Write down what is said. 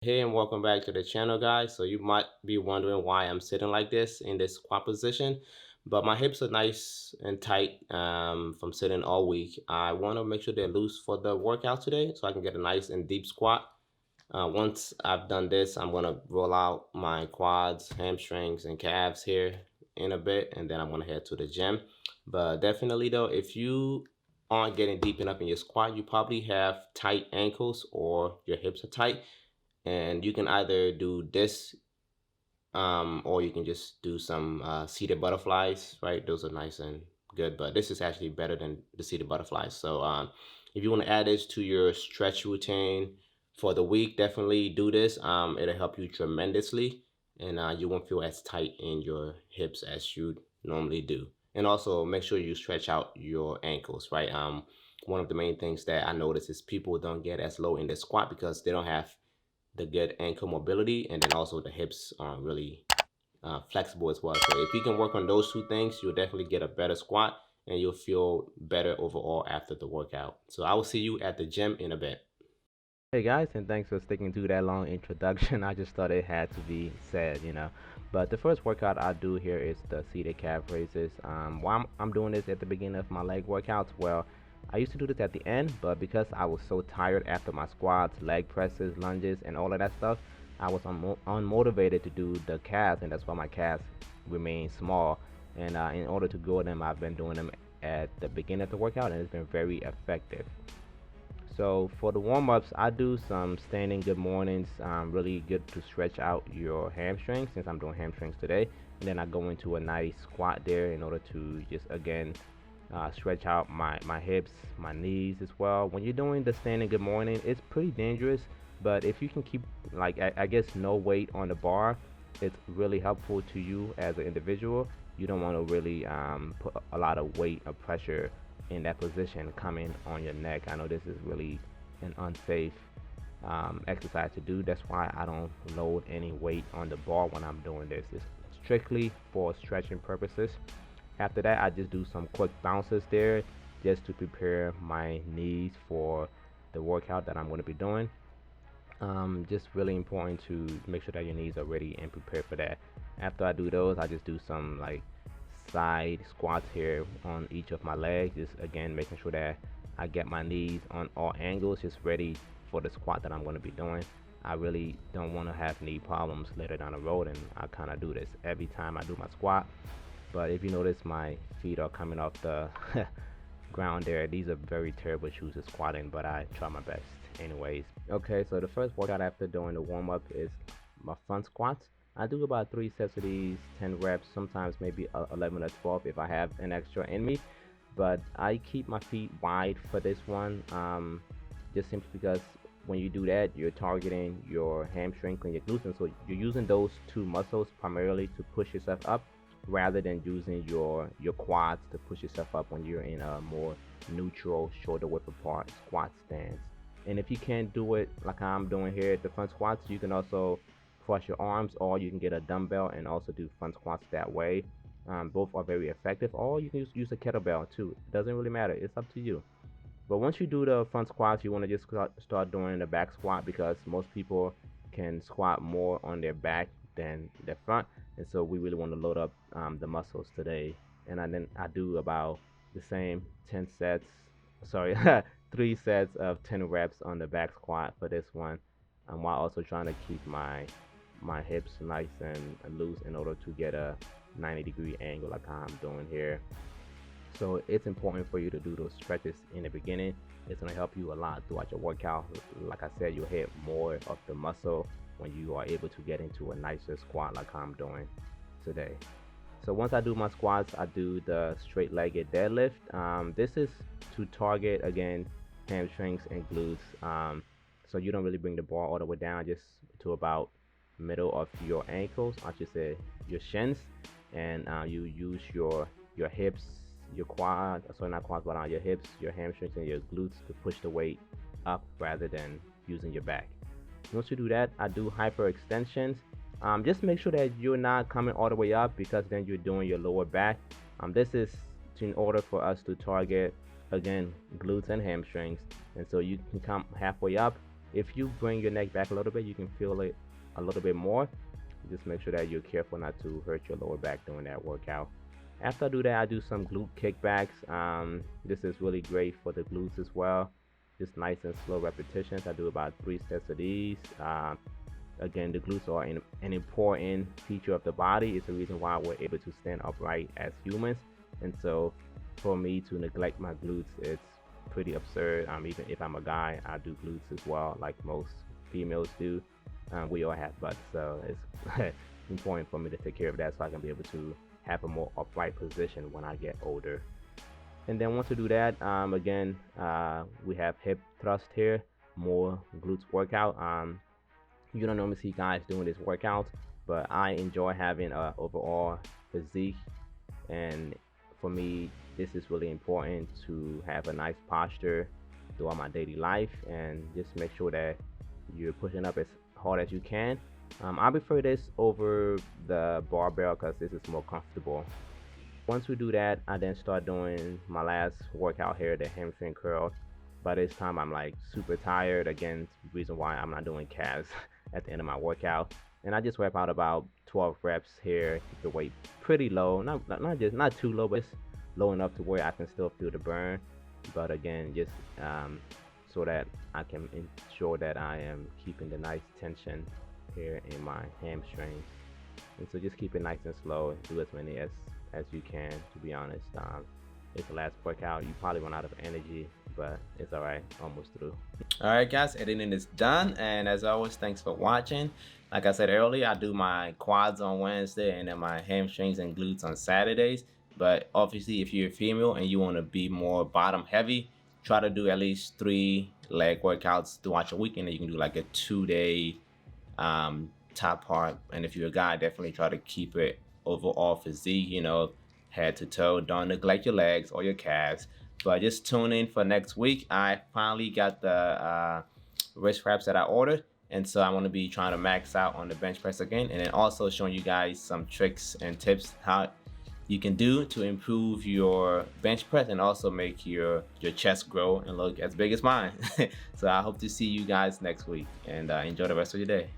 Hey and welcome back to the channel, guys. So you might be wondering why I'm sitting like this in this squat position, but my hips are nice and tight from sitting all week. I want to make sure they're loose for the workout today so I can get a nice and deep squat. Once I've done this, I'm going to roll out my quads, hamstrings, and calves here in a bit, and then I'm going to head to the gym. But definitely though, if you aren't getting deep enough in your squat, you probably have tight ankles or your hips are tight, and you can either do this or you can just do some seated butterflies, right? Those are nice and good, but this is actually better than the seated butterflies. So if you want to add this to your stretch routine for the week, definitely do this. It'll help you tremendously, and you won't feel as tight in your hips as you normally do. And also make sure you stretch out your ankles, right? One of the main things that I notice is people don't get as low in the squat because they don't have the good ankle mobility, and then also the hips aren't really flexible as well. So if you can work on those two things, you'll definitely get a better squat and you'll feel better overall after the workout. So I will see you at the gym in a bit. Hey guys, and thanks for sticking to that long introduction. I just thought it had to be said. But the first workout I do here is the seated calf raises. Why I'm doing this at the beginning of my leg workouts? Well, I used to do this at the end, but because I was so tired after my squats, leg presses, lunges, and all of that stuff, I was unmotivated to do the calves, and that's why my calves remain small. And in order to grow them, I've been doing them at the beginning of the workout, and it's been very effective. So for the warm-ups, I do some standing good mornings. Really good to stretch out your hamstrings since I'm doing hamstrings today. And then I go into a nice squat there in order to just again stretch out my hips, my knees as well. When you're doing the standing good morning, it's pretty dangerous. But if you can keep like I guess no weight on the bar, it's really helpful to you as an individual. You don't want to really put a lot of weight or pressure in that position coming on your neck. I know this is really an unsafe exercise to do. That's why I don't load any weight on the bar when I'm doing this. It's strictly for stretching purposes. After that, I just do some quick bounces there just to prepare my knees for the workout that I'm going to be doing. Just really important to make sure that your knees are ready and prepared for that. After I do those, I just do some like side squats here on each of my legs. Just again making sure that I get my knees on all angles, just ready for the squat that I'm going to be doing. I really don't want to have knee problems later down the road, and I kind of do this every time I do my squat. But if you notice, my feet are coming off the ground there. These are very terrible shoes to squat in, but I try my best anyways. Okay, so the first workout after doing the warm up is my front squats. I do about 3 sets of these, 10 reps, sometimes maybe 11 or 12 if I have an extra in me. But I keep my feet wide for this one, just simply because when you do that, you're targeting your hamstring and your glutes, and so you're using those two muscles primarily to push yourself up, rather than using your quads to push yourself up when you're in a more neutral shoulder width apart squat stance. And if you can't do it like I'm doing here at the front squats, you can also cross your arms, or you can get a dumbbell and also do front squats that way. Both are very effective, or you can use a kettlebell too. It doesn't really matter, it's up to you. But once you do the front squats, you want to just start doing the back squat, because most people can squat more on their back than their front, and so we really want to load up the muscles today. And then I do about the same 10 sets, sorry, 3 sets of 10 reps on the back squat for this one, while also trying to keep my hips nice and loose in order to get a 90-degree angle like I'm doing here. So it's important for you to do those stretches in the beginning. It's going to help you a lot throughout your workout. Like I said, you'll hit more of the muscle when you are able to get into a nicer squat like I'm doing today. So once I do my squats, I do the straight-legged deadlift. This is to target again hamstrings and glutes. So you don't really bring the bar all the way down, just to about middle of your ankles. I should say your shins, and you use your hips, your quad, sorry not quads, but on your hips, your hamstrings, and your glutes to push the weight up rather than using your back. Once you do that, I do hyperextensions. Just make sure that you're not coming all the way up, because then you're doing your lower back. This is in order for us to target again glutes and hamstrings, and so you can come halfway up If you bring your neck back a little bit, you can feel it a little bit more. Just make sure that you're careful not to hurt your lower back during that workout. After I do that, I do some glute kickbacks. This is really great for the glutes as well. Just nice and slow repetitions. I do about 3 sets of these. Again, the glutes are an important feature of the body. It's the reason why we're able to stand upright as humans. And so, for me to neglect my glutes, it's pretty absurd. Even if I'm a guy, I do glutes as well, like most females do. We all have butts, so it's important for me to take care of that so I can be able to have a more upright position when I get older. And then once we do that, again, we have hip thrust here, more glutes workout. You don't normally see guys doing this workout, but I enjoy having a overall physique, and for me, this is really important to have a nice posture throughout my daily life, and just make sure that you're pushing up as hard as you can. I prefer this over the barbell because this is more comfortable. Once we do that, I then start doing my last workout here, the hamstring curl. By this time, I'm like super tired. Again, reason why I'm not doing calves at the end of my workout. And I just rep out about 12 reps here. Keep the weight pretty low, not too low, but it's low enough to where I can still feel the burn. But again, just so that I can ensure that I am keeping the nice tension here in my hamstrings. And so just keep it nice and slow. Do as many as you can. To be honest, it's the last workout. You probably run out of energy, but it's all right. Almost through. All right, guys, editing is done. And as always, thanks for watching. Like I said earlier, I do my quads on Wednesday and then my hamstrings and glutes on Saturdays. But obviously, if you're a female and you want to be more bottom heavy, try to do at least 3 leg workouts throughout your weekend. And you can do like a 2-day top part. And if you're a guy, definitely try to keep it overall physique, head to toe. Don't neglect your legs or your calves. But just tune in for next week. I finally got the wrist wraps that I ordered. And so I want to be trying to max out on the bench press again. And then also showing you guys some tricks and tips how you can do to improve your bench press and also make your chest grow and look as big as mine. So I hope to see you guys next week, and enjoy the rest of your day.